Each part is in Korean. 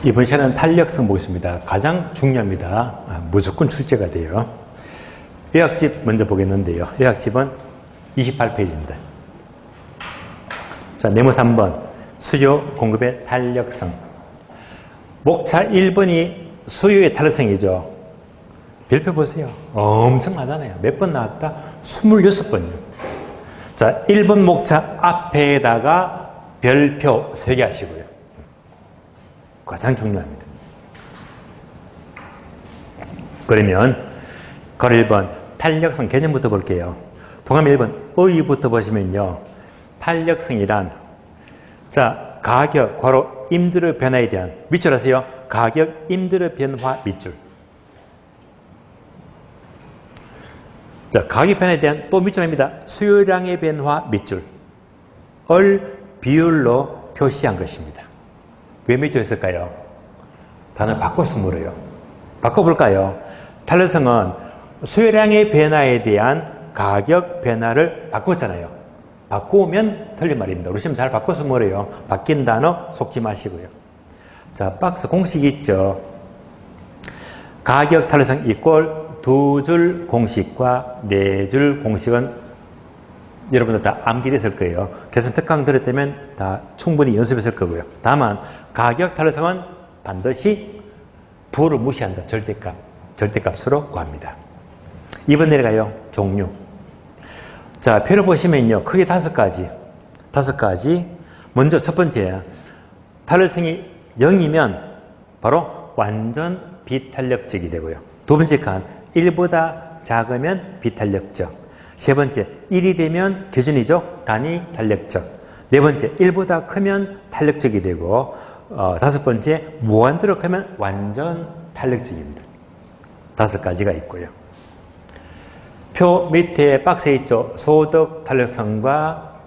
이번 시간은 탄력성 보겠습니다. 가장 중요합니다. 무조건 출제가 돼요. 요약집 먼저 보겠는데요. 요약집은 28페이지입니다. 자, 네모 3번 수요 공급의 탄력성. 목차 1번이 수요의 탄력성이죠. 별표 보세요. 엄청나잖아요. 몇 번 나왔다? 26번이요. 자, 1번 목차 앞에다가 별표 3개 하시고요. 가장 중요합니다. 그러면 걸 1번 탄력성 개념부터 볼게요. 동함 1번 의의부터 보시면요. 탄력성이란 자 가격 괄호 임대료 변화에 대한 밑줄 하세요. 가격 임대료 변화 밑줄. 자 가격 변화에 대한 또 밑줄입니다. 수요량의 변화 밑줄. 을 비율로 표시한 것입니다. 왜 밑줄 했을까요? 단어 바꿔서 물어요. 바꿔볼까요? 탄력성은 수요량의 변화에 대한 가격 변화를 바꿨잖아요. 바꾸면 틀린 말입니다. 우리 시험 잘 바꿔서 물어요. 바뀐 단어 속지 마시고요. 자, 박스 공식이 있죠. 가격 탄력성 이꼴 2줄 공식과 4줄 공식은 여러분들 다 암기됐을 거예요. 계산 특강 들었다면 다 충분히 연습했을 거고요. 다만 가격 탄력성은 반드시 부를 무시한다. 절대값. 절대값으로 구합니다. 2번 내려가요. 종류. 자, 표를 보시면요. 크게 5가지. 5가지. 먼저 첫 번째. 탄력성이 0이면 바로 완전 비탄력적이 되고요. 두 번째 칸 1보다 작으면 비탄력적. 세 번째, 1이 되면 기준이죠. 단위 탄력적. 네 번째, 1보다 크면 탄력적이 되고 다섯 번째, 무한대로 크면 완전 탄력적입니다. 5가지가 있고요. 표 밑에 박스에 있죠. 소득 탄력성과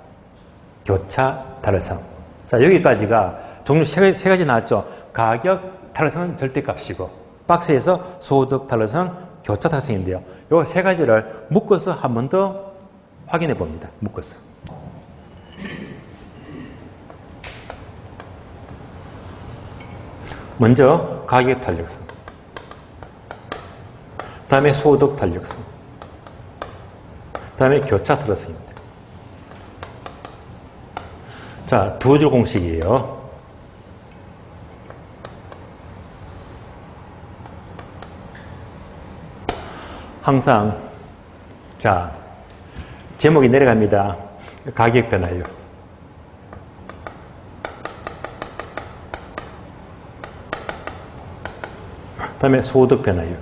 교차 탄력성. 자, 여기까지가 종류 세 가지 나왔죠. 가격 탄력성은 절대값이고 박스에서 소득 탄력성, 교차 탄력성인데요. 이 세 가지를 묶어서 한 번 더 확인해 봅니다. 묶어서. 먼저 가격 탄력성. 다음에 소득 탄력성. 다음에 교차 탄력성입니다. 자, 2줄 공식이에요. 항상 자 제목이 내려갑니다. 가격 변화요. 다음에 소득 변화요.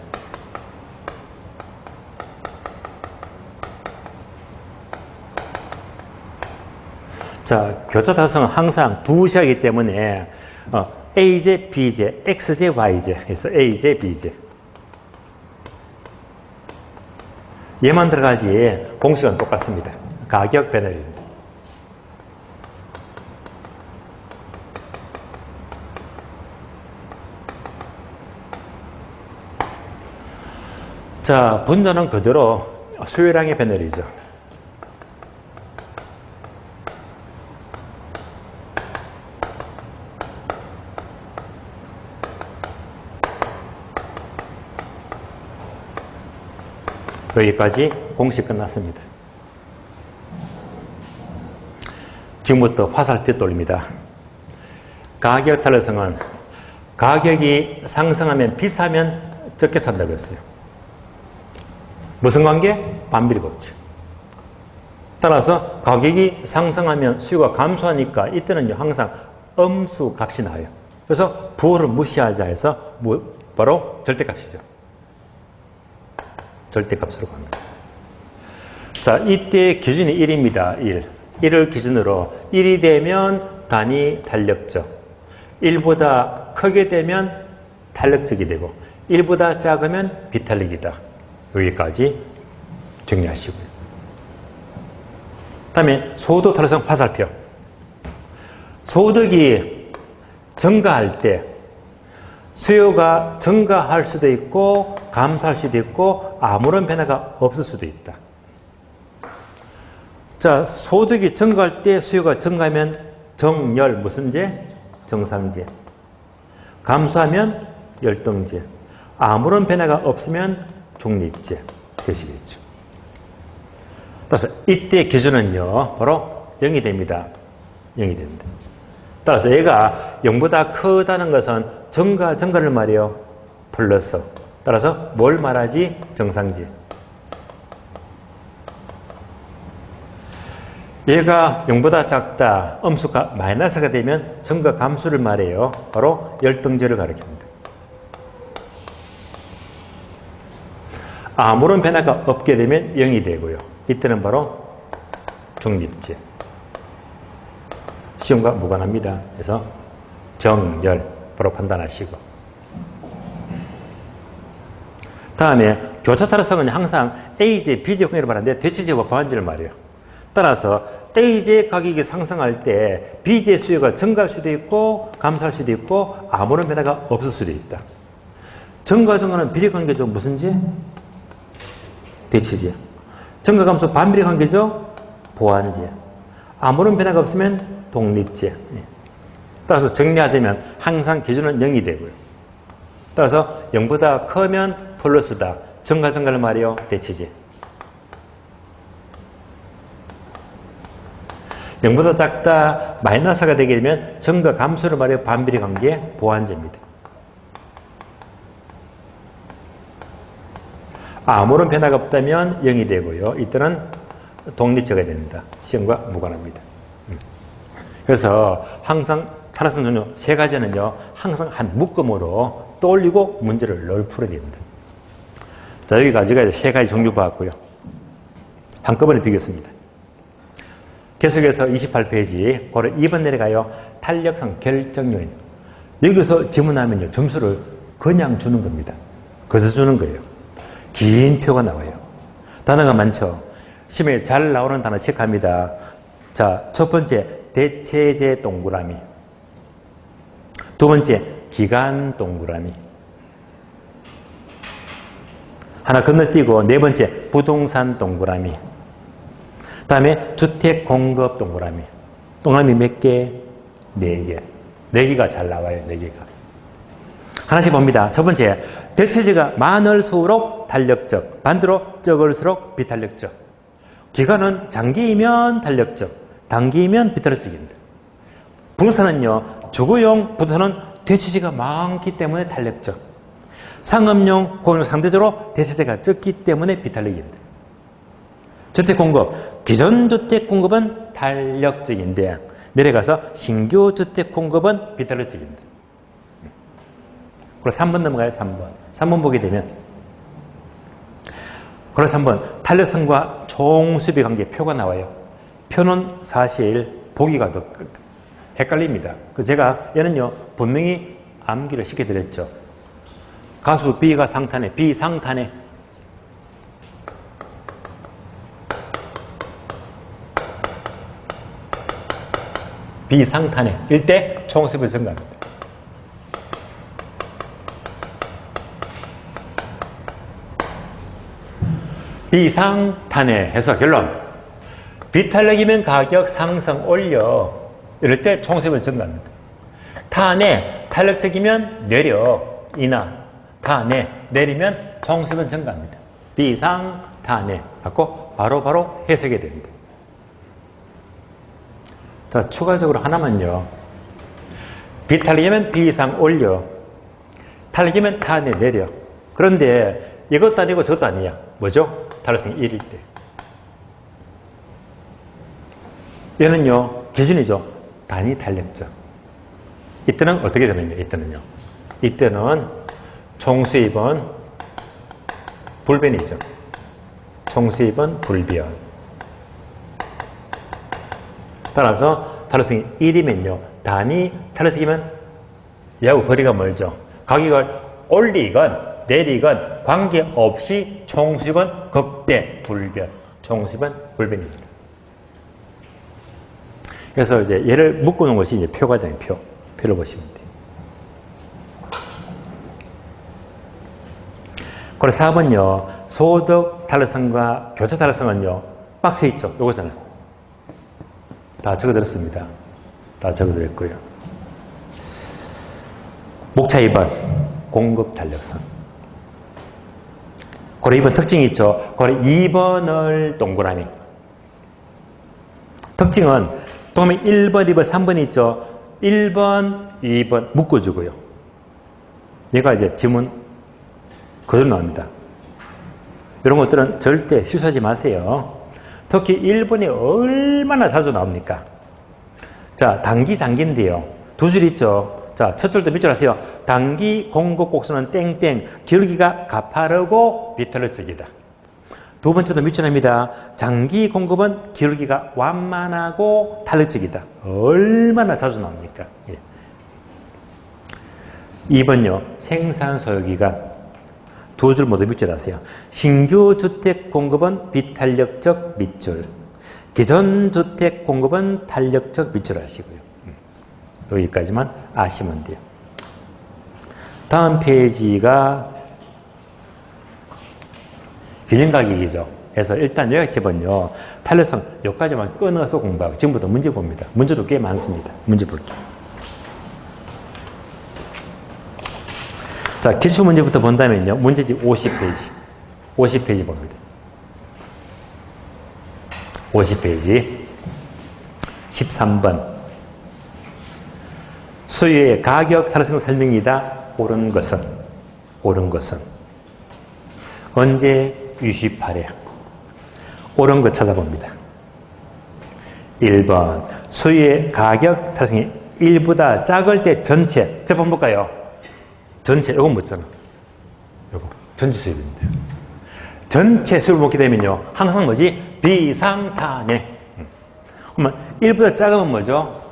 자 교차 탄력성은 항상 두 시하기 때문에 A제, B제, X제, Y제 해서 A제, B제. 얘만 들어가지 공식은 똑같습니다. 가격 변화입니다. 자, 분자는 그대로 수요량의 변화이죠. 여기까지 공식 끝났습니다. 지금부터 화살표 돌립니다. 가격 탄력성은 가격이 상승하면 비싸면 적게 산다고 했어요. 무슨 관계? 반비례 법칙. 따라서 가격이 상승하면 수요가 감소하니까 이때는 항상 음수 값이 나와요. 그래서 부호를 무시하자 해서 바로 절대값이죠. 절대값으로 갑니다. 자, 이때 기준이 1입니다. 1. 1을 기준으로 1이 되면 단위 탄력적. 1보다 크게 되면 탄력적이 되고 1보다 작으면 비탄력이다. 여기까지 정리하시고요. 다음에 소득 탄력성 화살표. 소득이 증가할 때 수요가 증가할 수도 있고 감소할 수도 있고 아무런 변화가 없을 수도 있다. 자, 소득이 증가할 때 수요가 증가하면 정열 무슨 제? 정상제. 감소하면 열등제, 아무런 변화가 없으면 중립제 되시겠죠. 따라서 이때 기준은요, 바로 0이 됩니다. 0이 된다. 따라서 얘가 0보다 크다는 것은 정과 정과를 말해요. 플러스. 따라서 뭘 말하지? 정상제. 얘가 0보다 작다, 음수가 마이너스가 되면 정과 감수를 말해요. 바로 열등제를 가리킵니다. 아무런 변화가 없게 되면 0이 되고요. 이때는 바로 중립제. 시험과 무관합니다. 그래서 정열 바로 판단하시고. 다음에 교차 타락성은 항상 A제, B제 관계를 말하는데 대치제와 보완제를 말해요. 따라서 A제 가격이 상승할 때 B제 수요가 증가할 수도 있고 감소할 수도 있고 아무런 변화가 없을 수도 있다. 증가 증가는 비례관계죠. 무슨 제? 대치제. 증가 감소 반비례 관계죠. 보완제. 아무런 변화가 없으면 독립제. 따라서 정리하자면 항상 기준은 0이 되고요. 따라서 0보다 크면 플러스다. 증가 증가를 말해요. 대치제. 0보다 작다, 마이너스가 되게 되면 증가 감소를 말해요. 반비례 관계 보완제입니다. 아무런 변화가 없다면 0이 되고요. 이때는 독립제가 됩니다. 시험과 무관합니다. 그래서 항상 타락성 종류 세 가지는요, 항상 한 묶음으로 떠올리고 문제를 널 풀어야 됩니다. 자, 여기까지가 세 가지 종류 봤고요. 한꺼번에 비겼습니다. 계속해서 28페이지, 고려 2번 내려가요. 탄력성 결정 요인. 여기서 지문하면요, 점수를 그냥 주는 겁니다. 거기서 주는 거예요. 긴 표가 나와요. 단어가 많죠. 시험에 잘 나오는 단어 체크합니다. 자, 첫 번째, 대체제 동그라미. 두 번째, 기간 동그라미. 하나 건너뛰고 네 번째, 부동산 동그라미. 다음에 주택 공급 동그라미. 동그라미 몇 개? 4개. 4개가 잘 나와요. 4개가. 하나씩 봅니다. 첫 번째, 대체제가 많을수록 탄력적, 반대로 적을수록 비탄력적. 기간은 장기이면 탄력적, 단기이면 비탄력적입니다. 부동산은요, 주거용 부동산은 대체제가 많기 때문에 탄력적. 상업용 고는 상대적으로 대체제가 적기 때문에 비탄력입니다. 주택공급, 기존 주택공급은 탄력적인데 내려가서 신규 주택공급은 비탄력적입니다. 그리고 3번 넘어가요. 3번. 3번 보게 되면 그래서 3번 탄력성과 총수비 관계 표가 나와요. 표는 사실 보기가 더 헷갈립니다. 그래서 제가 얘는요 분명히 암기를 시켜드렸죠. 가수 B가 상탄해, B 상탄해. 비상탄해. 일대 총수비 증가합니다. 비상탄해 해서 결론. 비탄력이면 가격 상승 올려. 이럴 때 총수비 증가합니다. 탄해, 탄력적이면 내려. 인하. 탄해, 내리면 총수비 증가합니다. 비상탄해. 갖고 바로 해석이 됩니다. 자, 추가적으로 하나만요. 비탄력이면 비상 올려. 탄력이면 탄해 내려. 그런데 이것도 아니고 저것도 아니야. 뭐죠? 탄력성이 1일 때. 얘는요, 기준이죠. 단위 탄력적. 이때는 어떻게 되느냐, 이때는요. 이때는 총수입은 불변이죠. 총수입은 불변. 따라서 탄력성이 1이면요. 단위 탄력적이면 얘하고 거리가 멀죠. 가격을 올리건 내리건 관계없이 총수입은 극대 불변. 총수입은 불변입니다. 그래서 이제 얘를 묶어놓은 것이 이제 표가잖아요. 표를 보시면 돼요. 그리고 4번요. 소득 탄력성과 교차 탄력성은요. 박스에 있죠. 요거잖아요. 다 적어드렸습니다. 다 적어드렸고요. 목차 2번 공급 탄력성. 고래 2번 특징이 있죠. 고래 2번을 동그라미. 특징은 동그라미 1번, 2번, 3번 있죠. 1번, 2번 묶어주고요. 얘가 이제 지문 그대로 나옵니다. 이런 것들은 절대 실수하지 마세요. 특히 1번이 얼마나 자주 나옵니까? 자, 단기, 장기인데요. 두 줄 있죠. 자, 첫 줄도 밑줄 하세요. 단기 공급 곡선은 땡땡, 기울기가 가파르고 비틀어지기다. 두 번째도 밑줄합니다. 장기 공급은 기울기가 완만하고 탈력적이다. 얼마나 자주 나옵니까? 예. 2번요. 생산 소요기간. 두 줄 모두 밑줄 하세요. 신규 주택 공급은 비탄력적 밑줄. 기존 주택 공급은 탄력적 밑줄 하시고요. 여기까지만 아시면 돼요. 다음 페이지가 균형 가격이죠. 그래서 일단 요약집은요. 탄력성 여기까지만 끊어서 공부하고 지금부터 문제 봅니다. 문제도 꽤 많습니다. 문제 볼게요. 자, 기출문제부터 본다면요. 문제집 50페이지. 50페이지 봅니다. 50페이지 13번 수요의 가격 탄력성 설명이다. 옳은 것은 언제 유시파래? 옳은 것 찾아봅니다. 1번 수요의 가격 탄력성이 1보다 작을 때 전체 저 한번 볼까요? 전체 이건 뭐잖아. 이거 전체 수요입니다. 전체 수요를 먹게 되면요 항상 뭐지? 비상탄핵. 그러면 1보다 작으면 뭐죠?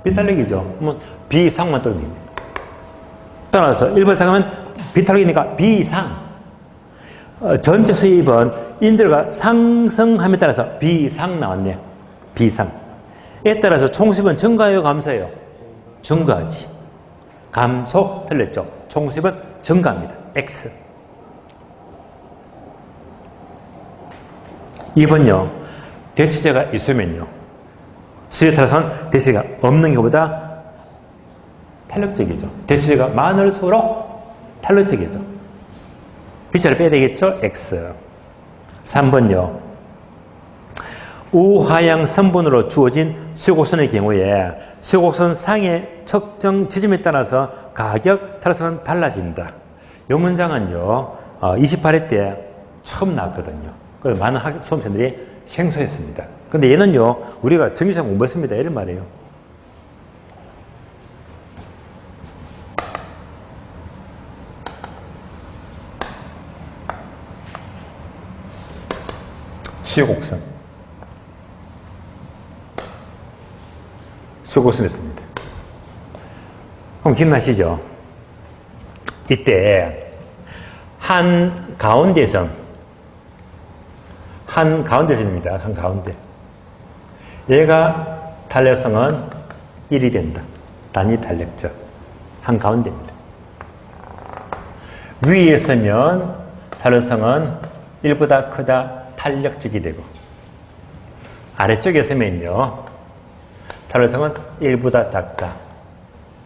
비탄력이죠. 그러면 비상만 떨어집니다. 따라서 1보다 작으면 비탄력이니까 비상. 전체 수입은 인들가 상승함에 따라서 비상 나왔네요. 비상. 에 따라서 총수입은 증가해요, 감소해요? 증가하지. 감소 틀렸죠. 총수입은 증가합니다. X. 2번요. 대체제가 있으면요. 수요 탄력성은 대체제가 없는 것보다 탄력적이죠. 대체제가 많을수록 탄력적이죠. B자를 빼야 되겠죠? X. 3번요. 우하향 선분으로 주어진 수요곡선의 경우에 수요곡선 상의 측정 지점에 따라서 가격 탄력성은 달라진다. 이 문장은요. 28회 때 처음 나왔거든요. 그래서 많은 수험생들이 생소했습니다. 근데 얘는요. 우리가 정규상 공부했습니다. 이런 말이에요. 수요곡선. 수요곡선이었습니다. 그럼 기억나시죠? 이때 한 가운데선 한가운데점입니다. 한가운데. 얘가 탄력성은 1이 된다. 단위 탄력적. 한가운데입니다. 위에 서면 탄력성은 1보다 크다. 탄력적이 되고 아래쪽에 서면요. 탄력성은 1보다 작다.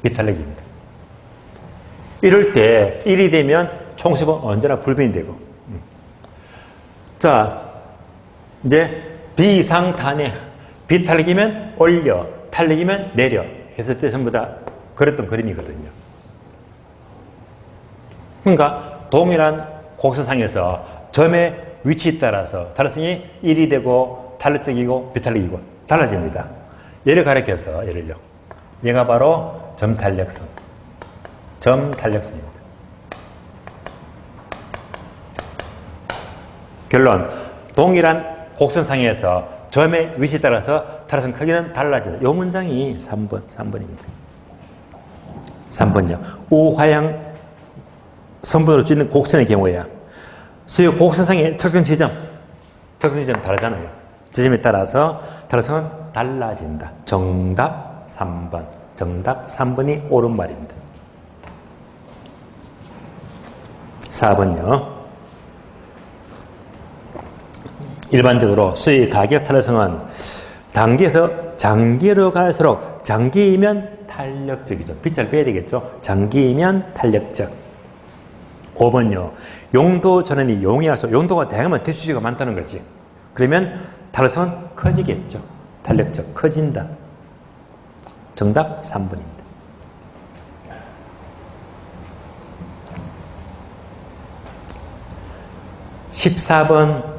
비탄력입니다. 이럴 때 1이 되면 총수입은 언제나 불변이 되고 자 이제 비상탄핵 비탄력이면 올려 탄력이면 내려 했을 때 전부 다 그랬던 그림이거든요. 그러니까 동일한 곡선상에서 점의 위치에 따라서 탄력성이 1이 되고 탄력적이고 비탄력이고 달라집니다. 얘를 가리켜서 얘를요. 얘가 바로 점탄력성. 점탄력성입니다. 결론. 동일한 곡선상에서 점의 위치에 따라서 탄력성 크기는 달라진다. 이 문장이 3번입니다. 3번요. 우하향 선분으로 찢는 곡선의 경우에야 수요 곡선상의 측정 지점 다르잖아요. 지점에 따라서 탄력성은 달라진다. 정답 3번. 정답 3번이 옳은 말입니다. 4번요. 일반적으로 수요의 가격 탄력성은 단기에서 장기로 갈수록 장기이면 탄력적이죠. 빗자를 빼야 되겠죠. 장기면 탄력적. 5번요. 용도 전환이 용이라서 용도가 다양하면 대수지가 많다는 거지. 그러면 탄력성은 커지겠죠. 탄력적, 커진다. 정답 3번입니다. 14번요.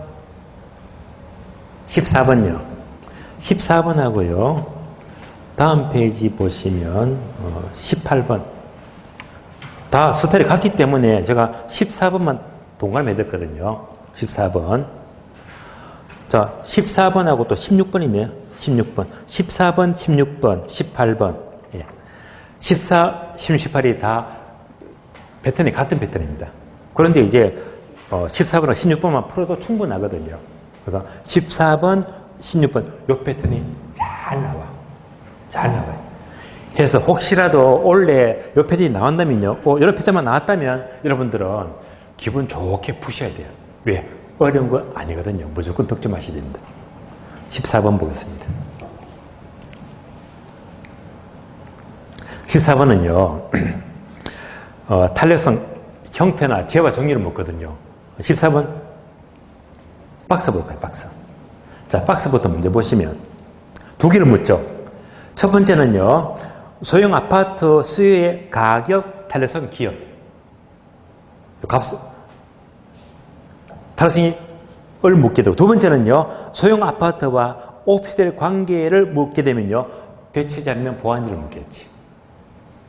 14번하고요. 다음 페이지 보시면 18번. 다 스타일이 같기 때문에 제가 14번만 동그라미 해뒀거든요. 14번. 자, 14번하고 또 16번이네요. 16번. 14번, 16번, 18번. 예. 14, 16, 18이 다 패턴이 같은 패턴입니다. 그런데 이제 14번하고 16번만 풀어도 충분하거든요. 그래서 14번, 16번 요 패턴이 잘 나와. 잘 나와요. 그래서 혹시라도 원래 요 패턴이 나온다면요. 이런 패턴만 나왔다면 여러분들은 기분 좋게 푸셔야 돼요. 왜? 어려운 거 아니거든요. 무조건 득점하셔야 됩니다. 14번 보겠습니다. 14번은요. 탄력성 형태나 재와 정리를 묻거든요. 14번 박스 볼까요? 박스. 자, 박스부터 문제 보시면 두 개를 묻죠. 첫 번째는요. 소형 아파트 수요의 가격, 탄력성, 기업. 탄력성이 을 묻게 되고, 두 번째는요. 소형 아파트와 오피스텔 관계를 묻게 되면요. 대체지 않으면 보완지를 묻겠지.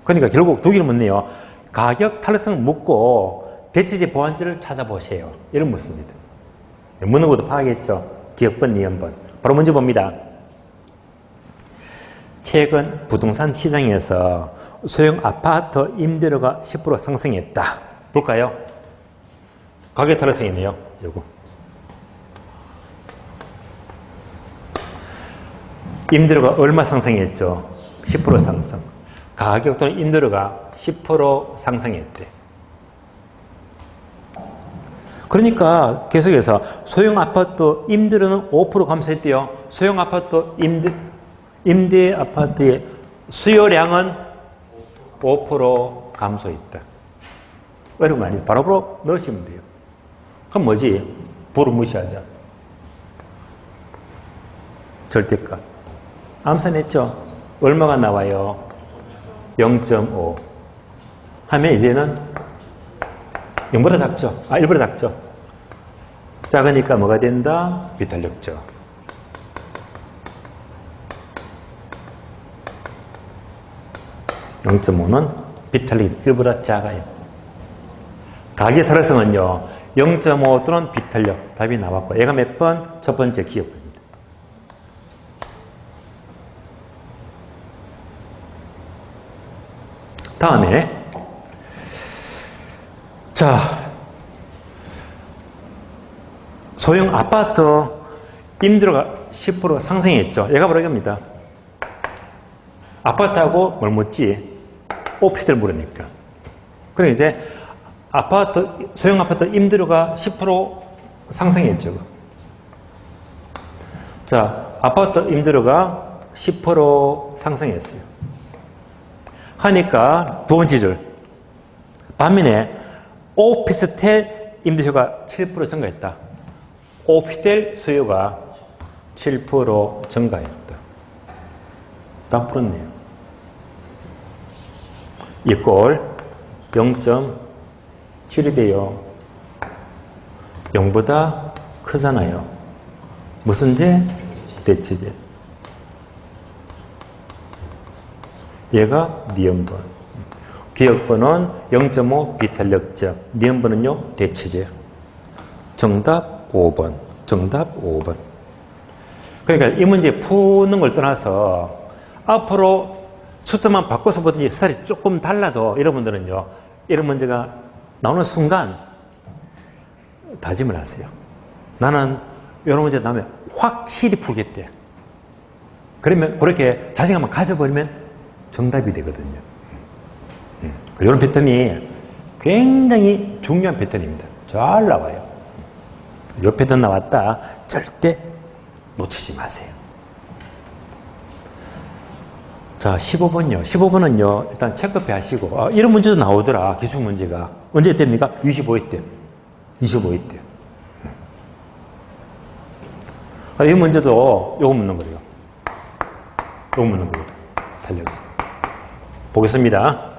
그러니까 결국 두 개를 묻네요. 가격, 탄력성을 묻고 대체지 보완지를 찾아보세요. 이런 묻습니다. 묻는 것도 파악했죠. 기억번, 니은번. 바로 문제 봅니다. 최근 부동산 시장에서 소형 아파트 임대료가 10% 상승했다. 볼까요? 가격 탄력성이네요. 요거. 임대료가 얼마 상승했죠? 10% 상승. 가격 또는 임대료가 10% 상승했대. 그러니까 계속해서 소형 아파트 임대료는 5% 감소했대요. 소형 아파트 임대 아파트의 수요량은 5% 감소했다. 어려운 거 아니에요. 바로 넣으시면 돼요. 그럼 뭐지? 부를 무시하자. 절대값. 암산했죠? 얼마가 나와요? 0.5. 하면 이제는 0보다 작죠? 1보다 작죠? 작으니까 뭐가 된다? 비탄력적. 0.5는 비탄력이 1보다 작아요. 가격 탄력성은요, 0.5 또는 비탄력. 답이 나왔고, 얘가 몇 번? 첫 번째 기억입니다. 다음에, 자, 소형 아파트 임대료가 10% 상승했죠. 얘가 바로 이겁니다. 아파트하고 뭘 묻지? 오피스텔 물으니까. 그럼 이제 소형 아파트 임대료가 10% 상승했죠. 자, 아파트 임대료가 10% 상승했어요. 하니까 두 번째 줄. 반면에 오피스텔 임대료가 7% 증가했다. 오피스텔 수요가 7% 증가했다. 다 풀었네요. 이 꼴 0.7이 돼요. 0보다 크잖아요. 무슨 제? 대체제. 얘가 니은번. 기억번은 0.5 비탄력적. 니은번은요, 대체제. 정답 5번. 정답 5번. 그러니까 이 문제 푸는 걸 떠나서 앞으로 숫자만 바꿔서 보더니 스타일이 조금 달라도 여러분들은요, 이런 문제가 나오는 순간 다짐을 하세요. 나는 이런 문제 나오면 확실히 풀겠대. 그러면 그렇게 자신감을 가져버리면 정답이 되거든요. 이런 패턴이 굉장히 중요한 패턴입니다. 잘 나와요. 이 패턴 나왔다. 절대 놓치지 마세요. 자, 15번요. 15번은요, 일단 체크해 하시고, 이런 문제도 나오더라, 기출 문제가. 언제 때입니까? 25회 때. 25회 때. 이 문제도 요거 묻는 거예요. 요거 묻는 거예요. 달려서. 보겠습니다.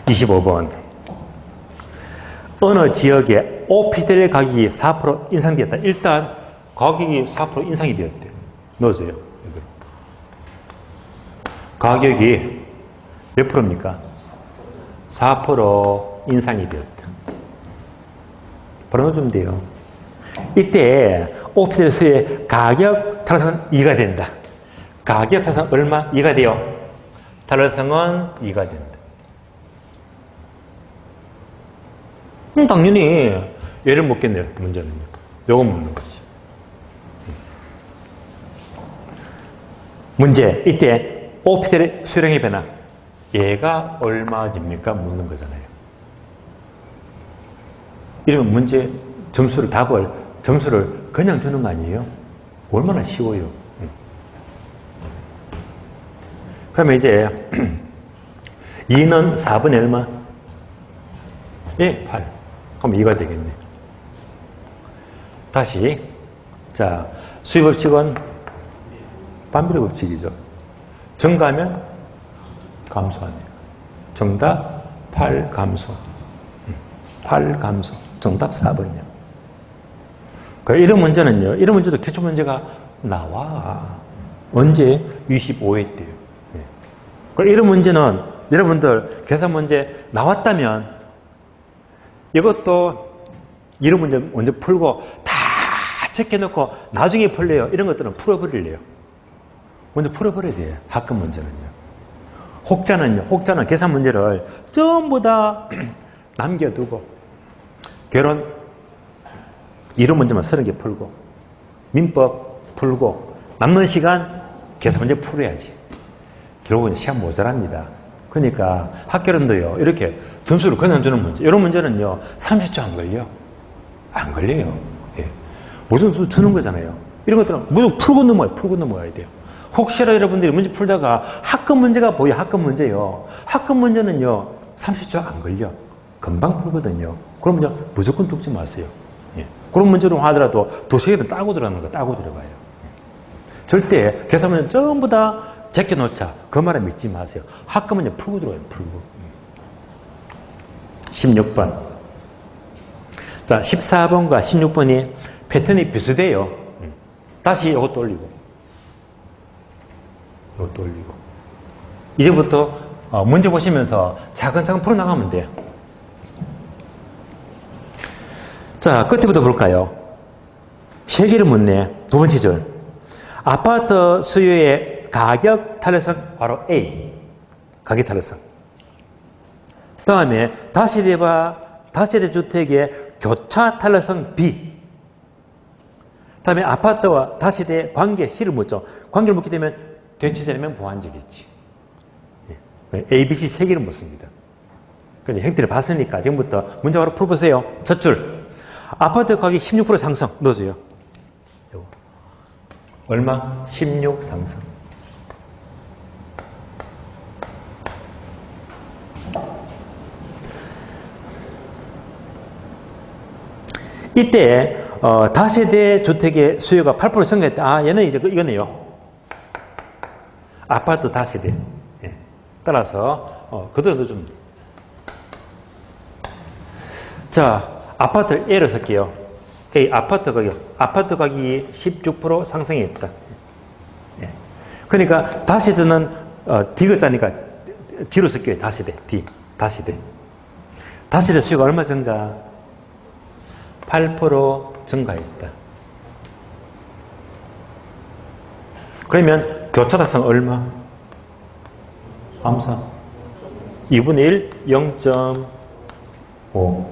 25번. 어느 지역에 오피스텔 가격이 4% 인상되었다. 일단 가격이 4% 인상이 되었대요. 넣으세요. 가격이 몇 프로입니까? 4% 인상이 되었다. 바로 넣어주면 돼요. 이때 오피스텔 수의 가격 탄력성은 2가 된다. 가격 탄력성은 얼마? 2가 돼요. 탄력성은 2가 된다. 당연히 얘를 묻겠네요. 문제는요. 요거 묻는 거지. 문제. 이때 오피스텔의 수령의 변화. 얘가 얼마 됩니까? 묻는 거잖아요. 이러면 문제 점수를 그냥 주는 거 아니에요? 얼마나 쉬워요. 그러면 이제 2는 4분의 얼마? 예, 8. 그럼 2가 되겠네. 다시 자, 수의 법칙은 반비례 법칙이죠. 증가하면 감소하네요. 정답 8 감소. 8 감소. 정답 4번이요. 이런 문제는요. 이런 문제도 기출 문제가 나와. 언제? 25회 때요. 네. 이런 문제는 여러분들 계산 문제 나왔다면 이것도 이런 문제 먼저 풀고 다 체크해놓고 나중에 풀래요. 이런 것들은 풀어버릴래요. 먼저 풀어버려야 돼요. 학급 문제는요. 혹자는 계산 문제를 전부 다 남겨두고 결혼 이런 문제만 30개 풀고 민법 풀고 남는 시간 계산 문제 풀어야지. 결국은 시간 모자랍니다. 그러니까 학교론도요. 이렇게 점수를 그냥 주는 문제. 이런 문제는요. 30초 안 걸려. 안 걸려요. 예. 무슨 주는 거잖아요. 이런 것들은 무조건 풀고 넘어가야 돼요. 혹시라도 여러분들이 문제 풀다가 학급 문제가 보여. 학급 문제요. 학급 문제는요. 30초 안 걸려. 금방 풀거든요. 그러면요. 무조건 뚫지 마세요. 예. 그런 문제로 하더라도 도시에도 따고 들어가는 거 따고 들어가요. 예. 절대 계산 문제 전부 다 제껴놓자. 그 말에 믿지 마세요. 학급 문제 풀고 들어가요. 풀고. 16번. 자, 14번과 16번이 패턴이 비슷해요. 다시 이것도 올리고. 이것도 올리고. 이제부터 문제 보시면서 차근차근 풀어나가면 돼요. 자, 끝에부터 볼까요? 세 개를 묻네. 두 번째 줄. 아파트 수요의 가격 탄력성 바로 A. 가격 탄력성. 다음에 다세대 주택의 교차 탄력성 B. 다음에 아파트와 다세대 관계 C를 묻죠. 관계를 묻게 되면 대치되면 보완적이겠지. A, B, C 세 개를 묻습니다. 그런데 형태를 봤으니까 지금부터 문제 바로 풀어보세요. 첫 줄. 아파트 가격 16% 상승 넣어줘요. 얼마? 16 상승. 이때 다세대 주택의 수요가 8% 증가했다. 얘는 이제 이거네요. 아파트 다세대. 예. 따라서 그대로 좀. 자, 아파트 A를 쓸게요. A 아파트 가격이 16% 상승했다. 예. 그러니까 다세대는 D가 짜니까 D로 쓸게요. 다세대 D 다세대. 다세대 수요가 얼마 증가? 8% 증가했다. 그러면 교차단성 얼마? 3, 2분의 1, 0.5.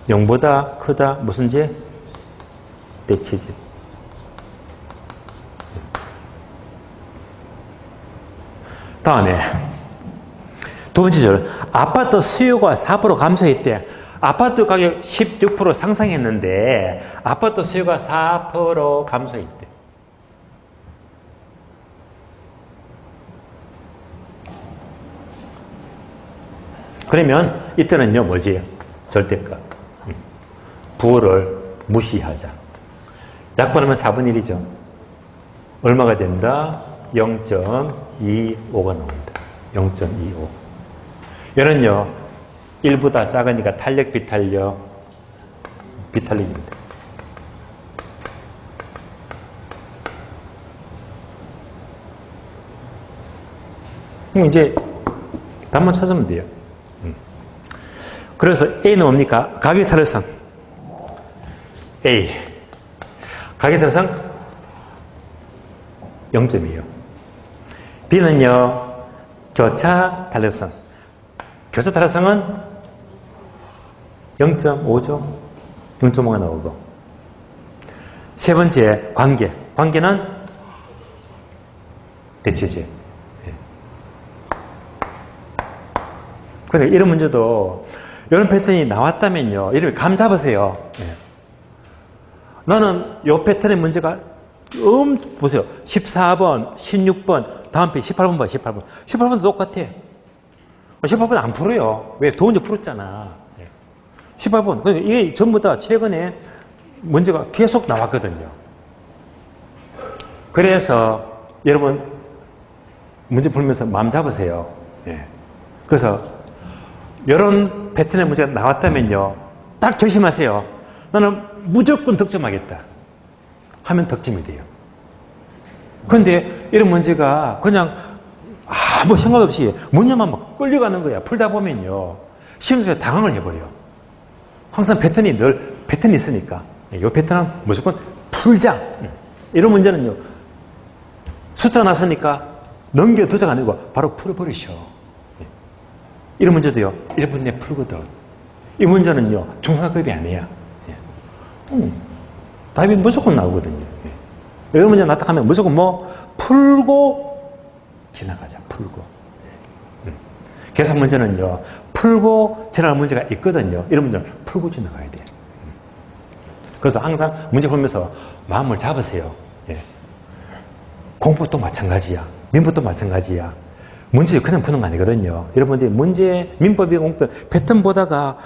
0보다 크다. 무슨 제? 대체제. 다음에 두 번째 줄. 아파트 수요가 4% 감소했대. 아파트 가격 16% 상승했는데 아파트 수요가 4% 감소했대. 그러면 이때는요, 뭐지? 절대값. 부호를 무시하자. 약분하면 4분의 1이죠. 얼마가 된다? 0.25가 나옵니다. 0.25. 얘는요, 1보다 작으니까 탄력, 비탄력입니다. 그럼 이제 답만 찾으면 돼요. 그래서 A는 뭡니까? 가격 탄력성. A. 가격 탄력성 0점이에요. B는요, 교차 탄력성. 교차 탄력성은 0.5죠. 0.5가 나오고. 세 번째, 관계. 관계는 대체제. 그러니까 이런 문제도 이런 패턴이 나왔다면요. 이러면 감 잡으세요. 나는 이 패턴의 문제가 보세요. 14번, 16번, 다음 페이지 18번 봐, 18번. 18번도 똑같아. 18번 안 풀어요. 왜? 도 문제 풀었잖아. 18번. 그러니까 이게 전부 다 최근에 문제가 계속 나왔거든요. 그래서 여러분 문제 풀면서 마음 잡으세요. 그래서 이런 패턴의 문제가 나왔다면요. 딱 결심하세요. 나는 무조건 득점하겠다. 하면 득점이 돼요. 그런데 이런 문제가 그냥 아무 생각 없이 문제만 막 끌려가는 거야. 풀다 보면요. 시험에서 당황을 해버려요. 항상 패턴이 늘 패턴이 있으니까 이 패턴은 무조건 풀자. 이런 문제는요. 숫자 났으니까 넘겨두자가 아니고 바로 풀어버리셔. 이런 문제도요. 1분 내에 풀거든. 이 문제는요. 중상급이 아니야. 답이 무조건 나오거든요. 이런 문제 나타나면 무조건 풀고 지나가자. 풀고. 계산 문제는요. 풀고 지나갈 문제가 있거든요. 이런 문제는 풀고 지나가야 돼요. 그래서 항상 문제 풀면서 마음을 잡으세요. 공부도 마찬가지야. 민법도 마찬가지야. 문제 그냥 푸는 거 아니거든요. 여러분들이 문제, 민법이 공법, 패턴 보다가,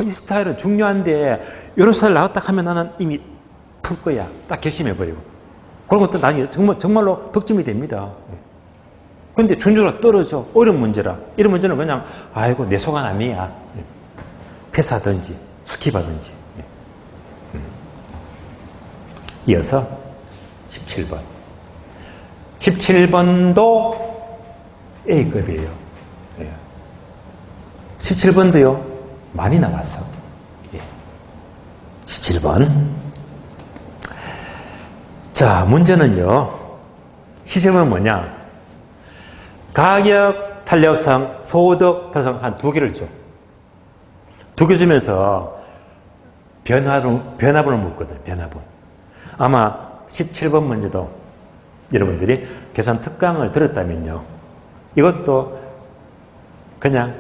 이 스타일은 중요한데, 이런 스타일 나왔다 하면 나는 이미 풀 거야. 딱 결심해버리고. 그런 것도 나중에 정말로 득점이 됩니다. 그런데 준조가 떨어져. 어려운 문제라. 이런 문제는 그냥, 아이고, 내 소관 아니야. 패스하든지, 스킵하든지. 이어서 17번. 17번도 A급이에요. 17번도요, 많이 나왔어. 17번. 자, 문제는요, 17번은 뭐냐? 가격, 탄력성, 소득, 탄력성 한 두 개를 줘. 두 개 주면서 변화분을 묻거든, 변화분. 아마 17번 문제도 여러분들이 계산 특강을 들었다면요. 이것도 그냥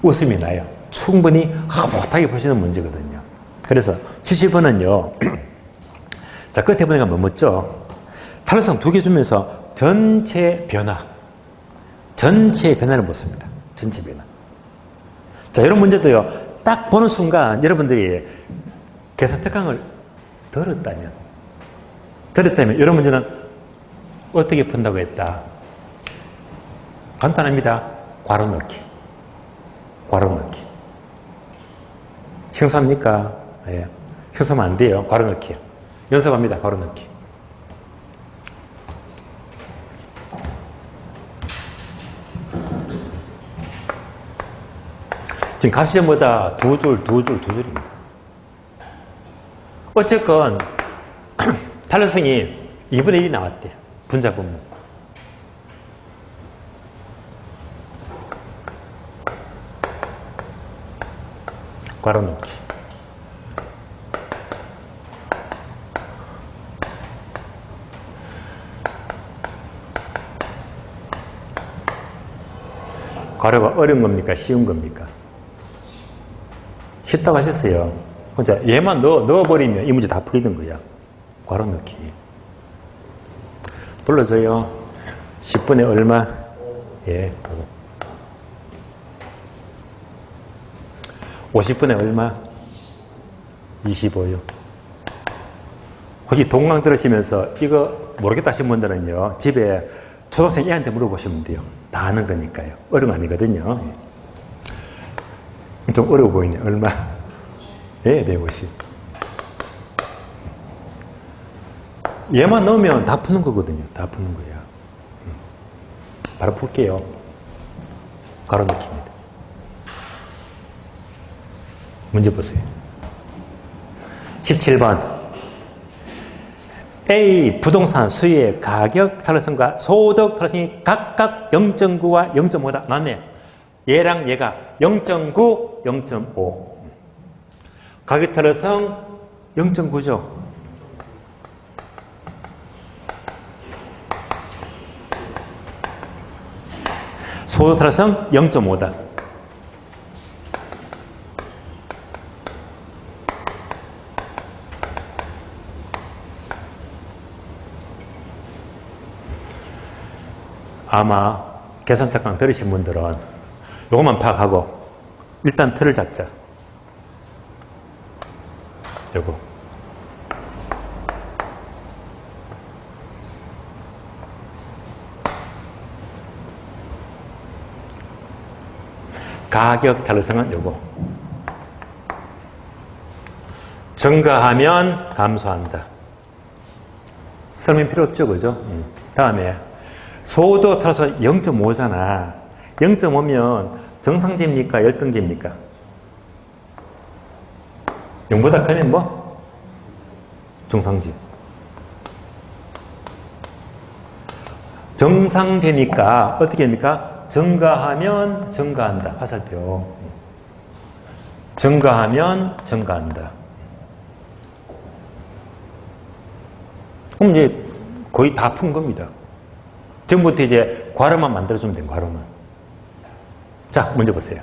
웃음이 나요. 충분히 못하게 보시는 문제거든요. 그래서 70번은요. 자, 끝에 보니까 뭐 묻죠? 탄력성 두 개 주면서 전체 전체의 변화를 묻습니다. 전체 변화. 자, 이런 문제도요. 딱 보는 순간 여러분들이 계산 특강을 들었다면 이런 문제는 어떻게 푼다고 했다? 간단합니다. 괄호 넣기. 형수합니까? 형수하면 안 돼요. 괄호 넣기. 연습합니다. 괄호 넣기. 지금 값이 전부 다 두 줄입니다. 어쨌건 탄력성이 2분의 1이 나왔대. 분자분모. 괄호 넣기. 괄호가 어려운 겁니까? 쉬운 겁니까? 쉽다고 하셨어요. 진짜 얘만 넣어버리면 이 문제 다 풀리는 거야. 괄호 넣기. 불러줘요. 10분에 얼마? 예. 50분에 얼마? 25요. 혹시 동강 들으시면서 이거 모르겠다 하신 분들은요, 집에 초등학생 애한테 물어보시면 돼요. 다 아는 거니까요. 어려운 거 아니거든요. 좀 어려워 보이네. 얼마? 예, 150. 얘만 넣으면 다 푸는 거거든요. 다 푸는 거야. 바로 풀게요. 가로 넣기입니다. 문제 보세요. 17번. A 부동산 수의 가격 탄력성과 소득 탄력성이 각각 0.9와 0.5다. 맞네. 얘랑 얘가 0.9, 0.5. 가격 탄력성 0.9죠. 소득 탄력성 0.5다. 아마 계산특강 들으신 분들은 이것만 파악하고 일단 틀을 잡자. 요거. 가격 탄력성은 요거. 증가하면 감소한다. 설명 필요 없죠, 그죠? 다음에 소득 탄력성 0.5잖아. 0.5면 정상지입니까? 열등지입니까? 0보다 크면 뭐? 정상지. 정상지니까 어떻게 합니까? 증가하면 증가한다. 화살표. 증가하면 증가한다. 그럼 이제 거의 다 푼 겁니다. 지금부터 이제 괄호만 만들어주면 돼요. 괄호만. 자, 먼저 보세요.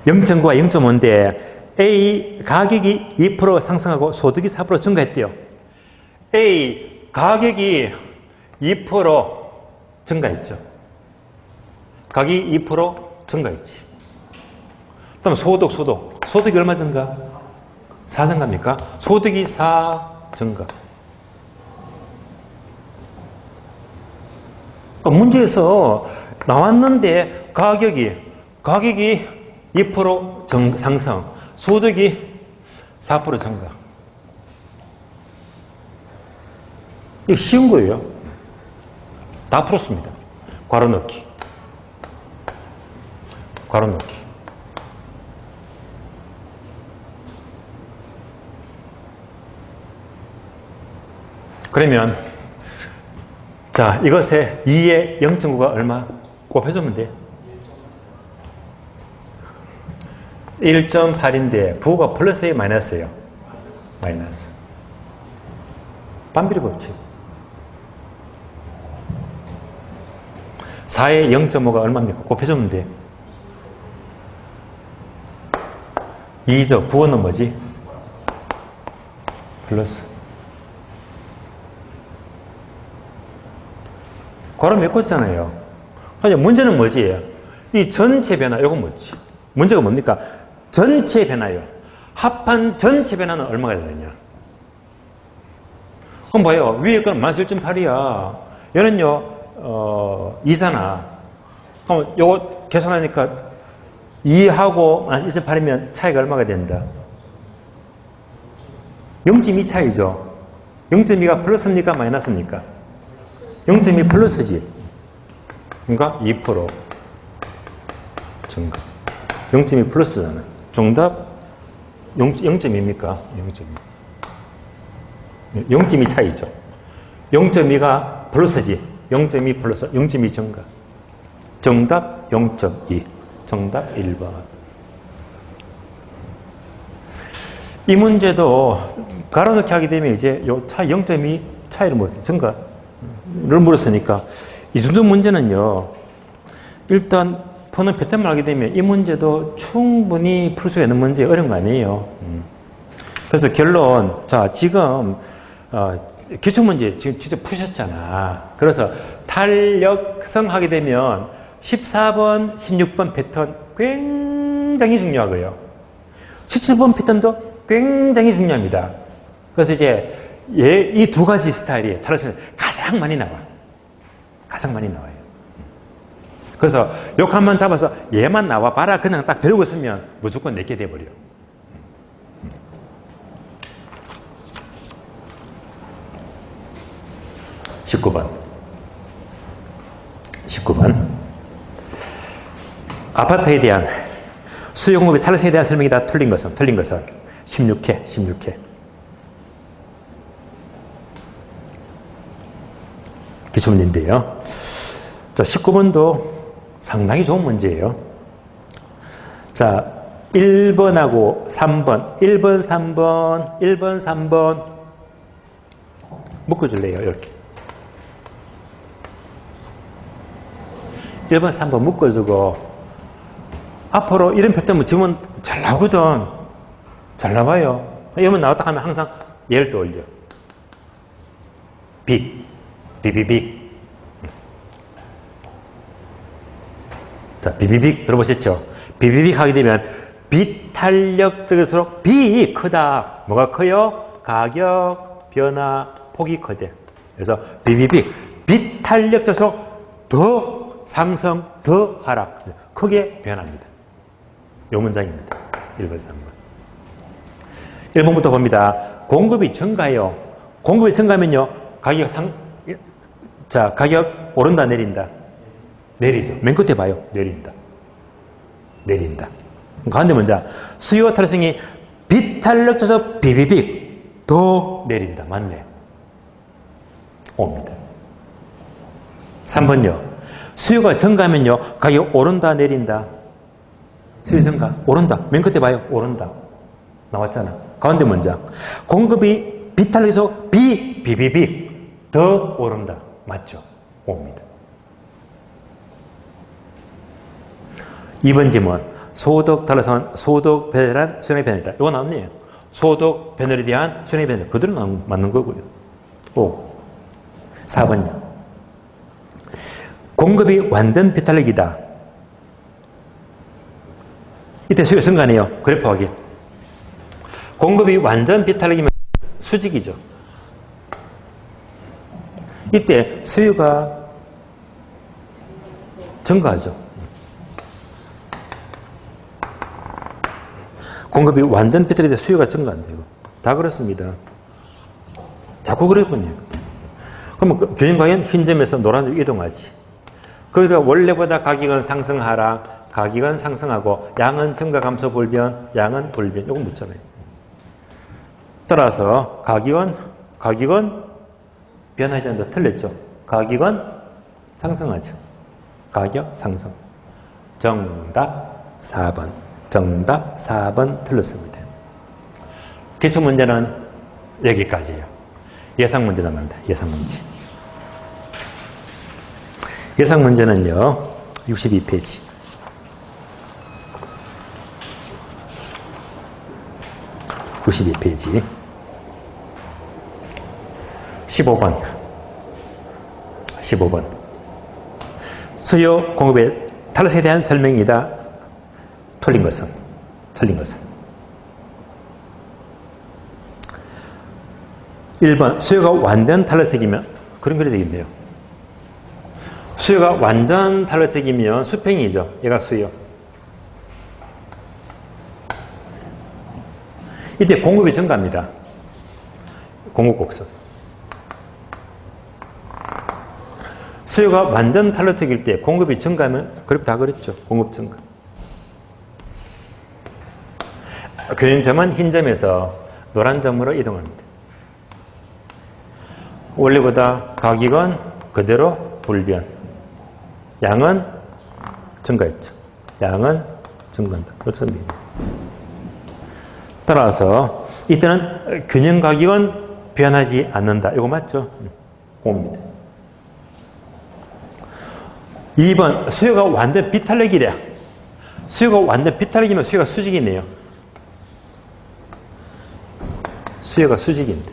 0.9와 0.5인데 A 가격이 2% 상승하고 소득이 4% 증가했대요. A 가격이 2% 증가했죠. 가격이 2% 증가했지. 그다음 소득이 얼마 증가? 4 증가입니까? 소득이 4 증가. 문제에서 나왔는데 가격이 2% 상승, 소득이 4% 증가. 이거 쉬운 거예요. 다 풀었습니다. 괄호 넣기. 괄호 넣기. 그러면 자, 이것에 2의 0.9가 얼마? 곱해주면 돼. 1.8인데 부호가 플러스예요, 마이너스예요? 마이너스. 반비례 법칙. 4의 0.5가 얼마입니까? 곱해주면 돼. 2죠. 부호는 뭐지? 플러스. 괄호 메꿨잖아요. 문제는 뭐지? 이 전체 변화, 이건 뭐지? 문제가 뭡니까? 전체 변화요. 합한 전체 변화는 얼마가 되느냐? 그럼 봐요. 위에 건 마이너스 1.8이야. 얘는요, 2잖아. 그럼 요거 계산하니까 2하고 마이너스 1.8이면 차이가 얼마가 된다? 0.2 차이죠. 0.2가 플러스입니까? 마이너스입니까? 0.2 플러스지. 그러니까 2% 증가. 0.2 플러스잖아. 정답 0.2입니까? 0.2. 0.2 차이죠. 0.2가 플러스지. 0.2 플러스, 0.2 증가. 정답 0.2. 정답 1번. 이 문제도 가로 넣기 하게 되면 이제 요 차이 0.2 차이를 뭐 증가. 를 물었으니까 이 정도 문제는요, 일단 푸는 패턴을 알게 되면 이 문제도 충분히 풀 수 있는 문제, 어려운 거 아니에요. 그래서 결론, 자, 지금 기출문제 지금 직접 푸셨잖아. 그래서 탄력성 하게 되면 14번, 16번 패턴 굉장히 중요하고요. 17번 패턴도 굉장히 중요합니다. 그래서 이제 이 두 가지 스타일이 탈락선에 가장 많이 나와. 가장 많이 나와요. 그래서 욕 한번 잡아서 얘만 나와봐라. 그냥 딱 배우고 있으면 무조건 내게 돼버려. 19번. 아파트에 대한 수요 공급의 탈락선에 대한 설명이 다 틀린 것은 16회. 기출문제인데요. 자, 19번도 상당히 좋은 문제예요. 자, 1번하고 3번, 1번, 3번 묶어줄래요, 이렇게. 1번, 3번 묶어주고, 앞으로 이런 패턴 지문 잘 나오거든. 잘 나와요. 이러면 나왔다 하면 항상 얘를 떠올려. 비비빅. 자, 비비빅 들어보셨죠? 비비빅 하게 되면 비탄력적일수록 비 크다. 뭐가 커요? 가격, 변화, 폭이 커대. 그래서 비비빅. 비탄력적일수록 더 상승, 더 하락. 크게 변합니다. 요 문장입니다. 1번, 3번. 1번부터 봅니다. 공급이 증가해요. 공급이 증가하면요. 가격 오른다, 내린다? 내리죠. 맨 끝에 봐요. 내린다. 가운데 문장. 수요 탈승이 비탄력져서 비비빅 더 내린다. 맞네. 옵니다. 3번요. 수요가 증가하면요. 가격 오른다, 내린다? 수요 증가. 오른다. 맨 끝에 봐요. 오른다. 나왔잖아. 가운데 문장. 공급이 비탄력져서 비비빅 더 오른다. 맞죠? 옵니다. 2번 지문. 소득 탈락선, 소득 배열한 수요의 변화이다. 이거 나왔네요. 소득 변화에 대한 수요의 변화. 그대로 맞는 거고요. 4번요. 공급이 완전 비탄력이다. 이때 수요가 증가하네요. 그래프 확인. 공급이 완전 비탄력이면 수직이죠. 이때 수요가 증가하죠. 공급이 완전 비탄력일 때 수요가 증가한대요. 다 그렇습니다. 자꾸 그랬군요. 그러면 균형과연 흰 점에서 노란 점 이동하지. 거기서 원래보다 가격은 상승하락, 가격은 상승하고 양은 증가 감소 불변, 양은 불변. 이거 묻잖아요. 따라서 가격은 변하지 않는다. 틀렸죠. 가격은 상승하죠. 가격 상승. 정답 4번. 정답 4번 틀렸습니다. 기출 문제는 여기까지예요. 예상 문제 남았습니다. 예상 문제. 예상 문제는요. 62페이지. 62페이지. 15번. 수요 공급의 탈락에 대한 설명이다. 틀린 것은. 1번. 수요가 완전 탈락적이면 그런 글이 되겠네요. 수요가 완전 탈락적이면 수평이죠. 얘가 수요. 이때 공급이 증가합니다. 공급 곡선. 수요가 완전 탈락적일 때 공급이 증가하면 그래프 다 그랬죠. 공급 증가. 균형점은 흰 점에서 노란 점으로 이동합니다. 원래보다 가격은 그대로 불변. 양은 증가했죠. 양은 증가한다. 그렇습니다. 따라서 이때는 균형 가격은 변하지 않는다. 이거 맞죠? 옵니다. 2번. 수요가 완전 비탄력이래. 수요가 완전 비탄력이면 수요가 수직이네요. 수요가 수직입니다.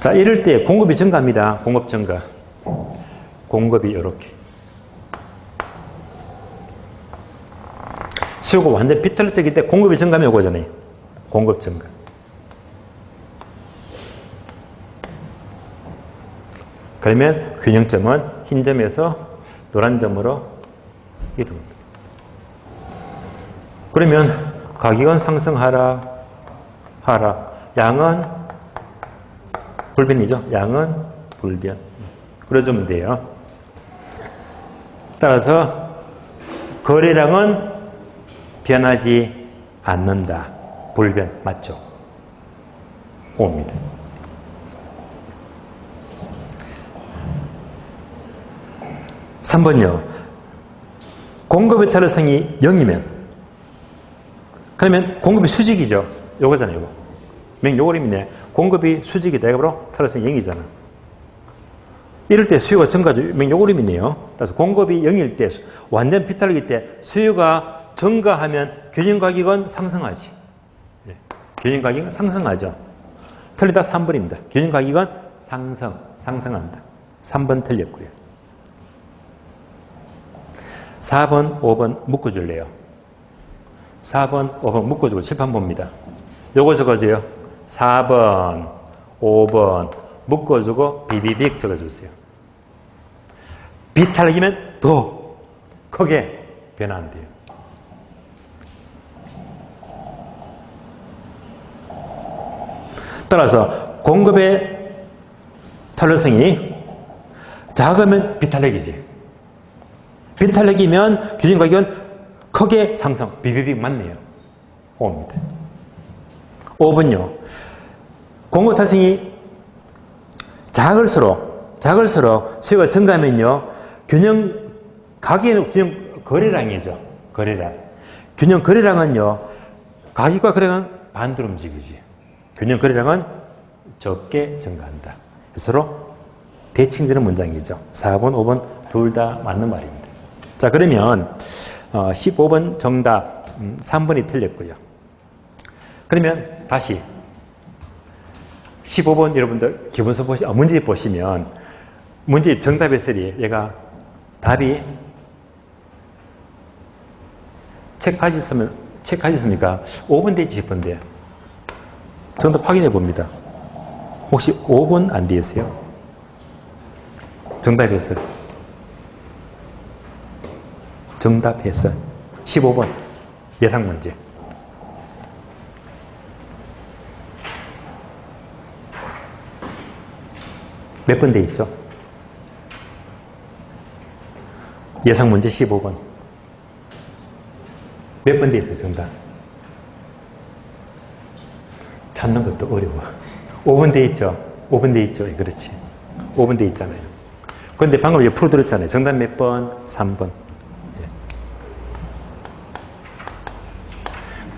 자, 이럴 때 공급이 증가합니다. 공급 증가. 공급이 이렇게. 수요가 완전 비틀어질 때 공급이 증가하면 이거잖아요. 공급 증가. 그러면 균형점은 흰 점에서 노란 점으로 이동합니다. 그러면 가격은 상승하라, 하락. 양은 불변이죠. 양은 불변. 그려주면 돼요. 따라서 거래량은 변하지 않는다. 불변 맞죠? 옵니다. (3번요) 공급의 타로성이 0이면 그러면 공급이 수직이죠. 요거잖아요. 요거. 요거림이네. 공급이 수직이다. 이거 바로 타로성이 0이잖아. 이럴 때 수요가 증가죠. 요거림이네요. 따라서 공급이 0일 때 완전 비탈일 때 수요가 증가하면 균형 가격은 상승하지. 예. 균형 가격은 상승하죠. 틀리다 3번입니다. 균형 가격은 상승한다. 3번 틀렸고요. 4번, 5번 묶어줄래요. 4번, 5번 묶어주고 칠판 봅니다. 요거 적어줘요. 4번, 5번 묶어주고 비비빅 적어주세요. 비탈기면 더 크게 변화한대요. 따라서 공급의 탄력성이 작으면 비탄력이지. 비탄력이면 균형 가격은 크게 상승. 비비빅 맞네요. 5입니다. 5번요. 공급 탄력성이 작을수록 수요가 증가하면요. 가격에는 균형 거래량이죠. 거래량. 균형 거래량은요. 가격과 거래량은 반대로 움직이지. 균형 거래량은 적게 증가한다. 서로 대칭되는 문장이죠. 4번, 5번 둘 다 맞는 말입니다. 자, 그러면 15번 정답 3번이 틀렸고요. 그러면 다시 15번 여러분들 기본서 문제 보시면 문제 정답의 쓰리 얘가 답이 체크하셨습니까? 5번 되지 싶은데 정답 확인해 봅니다. 혹시 5번 안 되세요? 정답 해설. 정답 해설. 15번 예상 문제. 몇 번 돼 있죠? 예상 문제 15번. 몇 번 돼 있어요, 정답? 찾는 것도 어려워. 5번 돼 있죠? 5번 돼 있죠? 그렇지. 5번 돼 있잖아요. 그런데 방금 이제 풀어드렸잖아요. 정답 몇 번? 3번.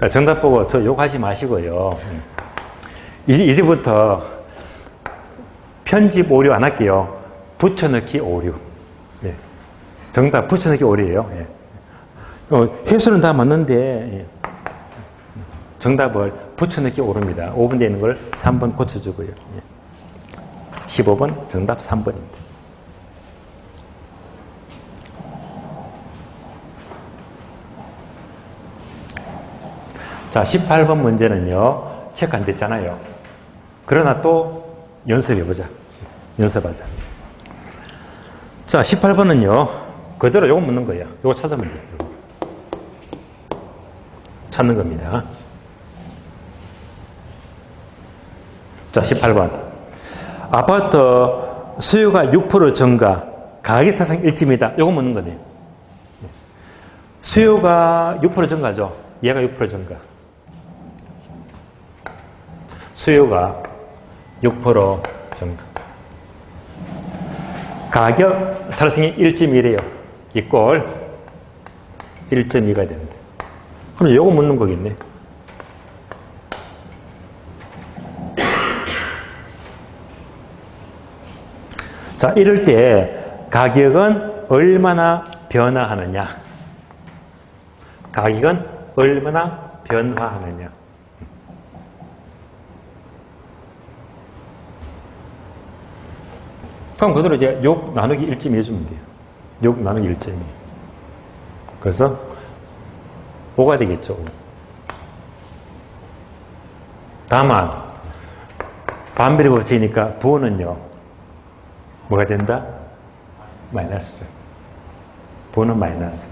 예. 정답 보고 저 욕하지 마시고요. 이제부터 편집 오류 안 할게요. 붙여넣기 오류. 예. 정답 붙여넣기 오류예요. 예. 해수는 다 맞는데 예. 정답을 붙여넣기 오릅니다. 5번 되어 있는 걸 3번 고쳐주고요. 예. 15번 정답 3번입니다. 자, 18번 문제는요. 체크 안 됐잖아요. 그러나 또 연습해보자. 연습하자. 자, 18번은요. 그대로 요거 묻는 거예요. 요거 찾으면 돼요. 찾는 겁니다. 자, 18번. 아파트 수요가 6% 증가, 가격 타성 일치입니다. 요거 묻는 거네요. 수요가 6% 증가죠. 얘가 6% 증가. 수요가 6% 증가. 가격 타성이 1.1이에요. 이꼴 1.2가 되는데. 그럼 요거 묻는 거겠네. 자, 이럴 때 가격은 얼마나 변화하느냐. 가격은 얼마나 변화하느냐. 그럼 그대로 이제 6 나누기 1.2 해주면 돼요. 6 나누기 1.2. 그래서 5가 되겠죠. 다만 반비례 법칙이니까 부호는요. 뭐가 된다? 마이너스죠. 부호는 마이너스.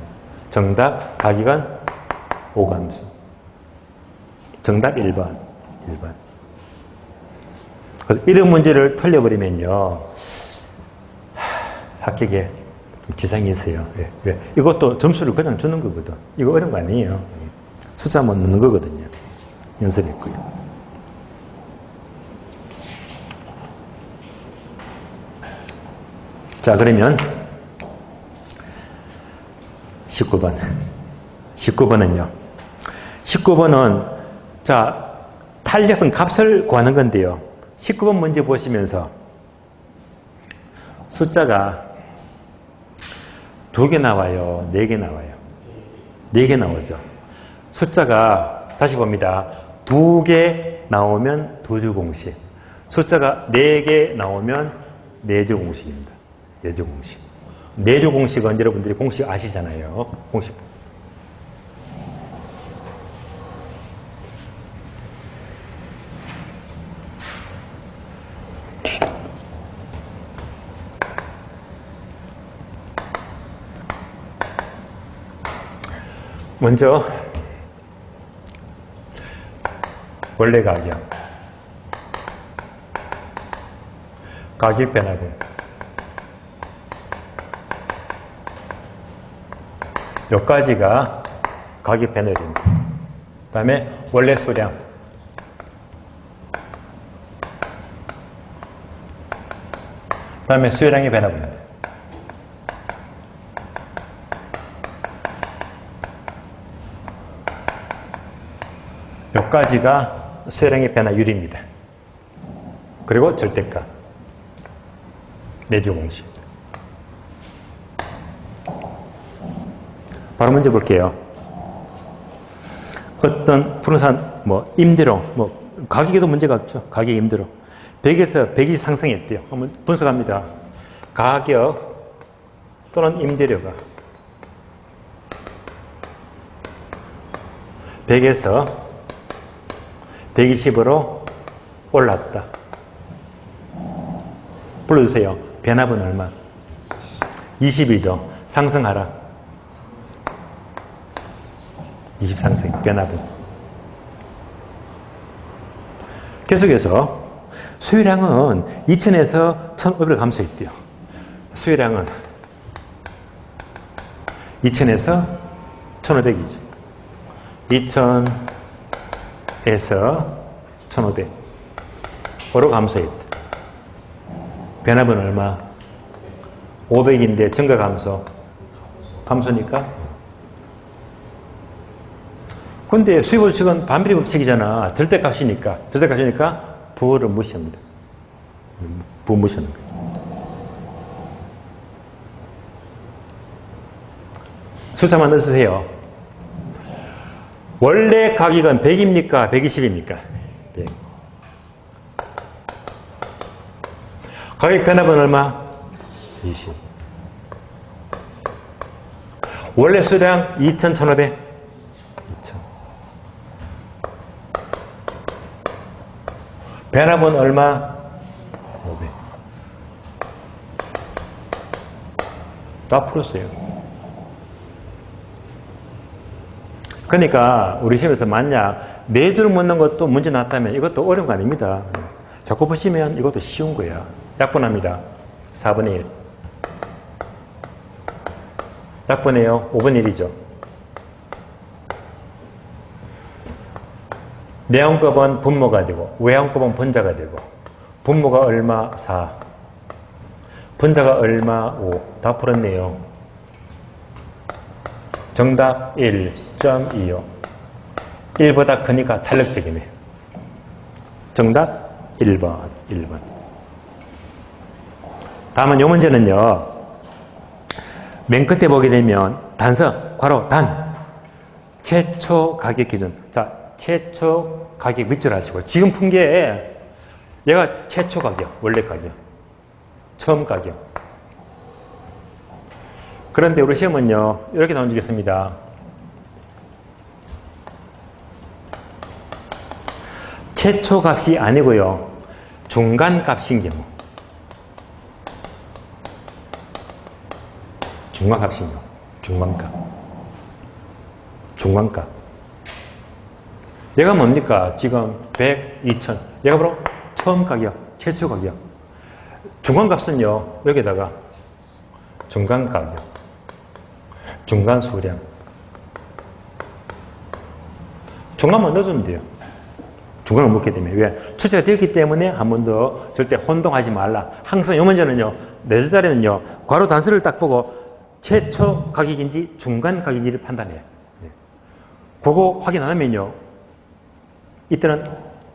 정답 가격은 5감수. 정답 1번. 1번. 그래서 이런 문제를 틀려버리면요. 합격에 지장이 있어요. 왜? 이것도 점수를 그냥 주는 거거든. 이거 어려운 거 아니에요. 숫자만 넣는 거거든요. 연습했고요. 자, 그러면 19번. 19번은요. 19번은 자, 탄력성 값을 구하는 건데요. 19번 문제 보시면서 숫자가 2개 나와요? 4개 나와요? 4개 나오죠. 숫자가 다시 봅니다. 2개 나오면 2주 공식. 숫자가 4개 나오면 4주 공식입니다. 4주 공식. 4주 공식은 여러분들이 공식 아시잖아요. 공식. 먼저 원래 가격, 가격 변화분, 여기까지가 가격 변화입니다. 그 다음에 원래 수량, 그 다음에 수요량의 변화분입니다. 여기까지가 수요량의 변화율입니다. 그리고 절대값. 4주 공식. 바로 문제 볼게요. 어떤 부동산, 임대료, 가격에도 문제가 없죠. 가격 임대료. 100에서 100이 상승했대요. 한번 분석합니다. 가격 또는 임대료가 100에서 120으로 올랐다. 불러주세요. 변압은 얼마? 20이죠. 상승하라. 20 상승. 변압은. 계속해서 수요량은 2000에서 1500을 감소했대요. 수요량은 2000에서 1500이죠. 2000에서 1500으로 감소했다. 변압은 얼마? 500인데 증가 감소. 감소니까? 근데 수입법칙은 반비례 법칙이잖아. 절대값이니까. 절대값이니까 부호를 무시합니다. 부호 무시하는 거예요. 숫자만 넣어주세요. 원래 가격은 100입니까? 120입니까? 100. 가격 변압은 얼마? 20. 원래 수량 2,000, 1,500? 2,000. 변압은 얼마? 500. 다 풀었어요. 그러니까 우리 시험에서 만약 4줄 묻는 것도 문제 났다면 이것도 어려운 거 아닙니다. 자꾸 보시면 이것도 쉬운 거야. 약분합니다. 4분의 1. 약분해요. 5분의 1이죠. 내항급은 분모가 되고 외항급은 분자가 되고 분모가 얼마? 4. 분자가 얼마? 5. 다 풀었네요. 정답 1.25. 1보다 크니까 탄력적이네. 정답 1번. 1번. 다음은 이 문제는요. 맨 끝에 보게 되면 단서, 괄호, 단. 최초 가격 기준. 자, 최초 가격 밑줄 하시고. 지금 푼 게 얘가 최초 가격, 원래 가격. 처음 가격. 그런데 우리 시험은요, 이렇게 나눠주겠습니다. 최초 값이 아니고요, 중간 값인 경우. 중간 값인 경우. 중간값. 중간값. 얘가 뭡니까? 지금 100, 2000. 얘가 바로 처음 가격, 최초 가격. 중간값은요, 여기다가 중간 가격, 중간 수량. 중간만 넣어주면 돼요. 중간을 묻게 되면. 왜? 출제가 되었기 때문에 한 번 더 절대 혼동하지 말라. 항상 이 문제는요, 네 줄짜리는요, 괄호 단수를 딱 보고 최초 가격인지 중간 가격인지를 판단해요. 그거 확인 안 하면요, 이때는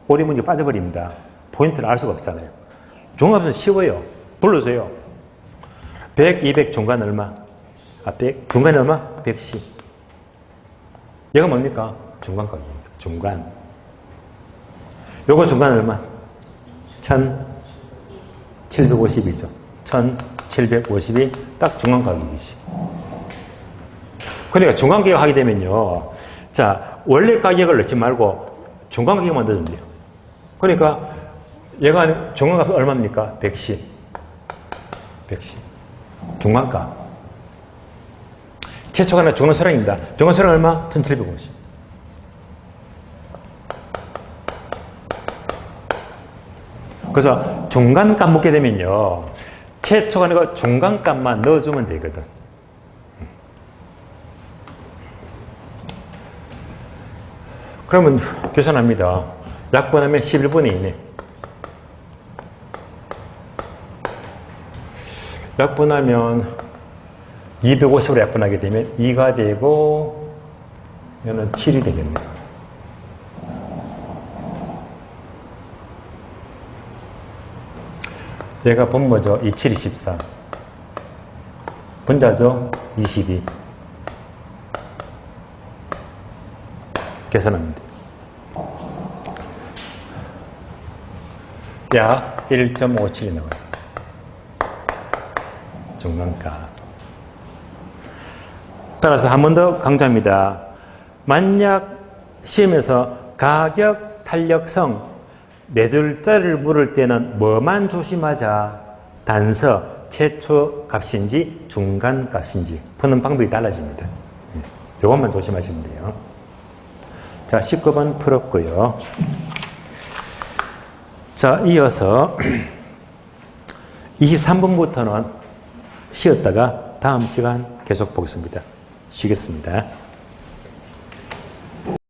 오리 문제 빠져버립니다. 포인트를 알 수가 없잖아요. 중간값은 쉬워요. 불러줘요. 100, 200, 중간 얼마? 100, 중간 얼마? 110. 얘가 뭡니까? 중간 가격입니다. 중간. 요거 중간 얼마? 1750이죠. 1750이 딱 중간 가격이지. 그러니까 중간 가격 하게 되면요, 자, 원래 가격을 넣지 말고 중간 가격만 넣으면 돼요. 그러니까 얘가 중간값 얼마입니까? 110. 110. 중간값. 최초가 아니라 중간수량입니다. 중간수량 얼마? 1750. 그래서 중간값 묻게 되면요, 최초가 아니고 중간값만 넣어주면 되거든. 그러면 계산합니다. 약분하면 11분의 2네. 약분하면 250으로 약분하게 되면 2가 되고, 이거는 7이 되겠네요. 얘가 분모죠. 27, 24. 분자죠. 22. 계산합니다. 약 1.57이 나와요. 중간값. 따라서 한 번 더 강조합니다. 만약 시험에서 가격, 탄력성, 네 줄자리를 물을 때는 뭐만 조심하자? 단서, 최초 값인지 중간 값인지 푸는 방법이 달라집니다. 이것만 조심하시면 돼요. 자, 19번 풀었고요. 자, 이어서 23번부터는 쉬었다가 다음 시간 계속 보겠습니다. 쉬겠습니다.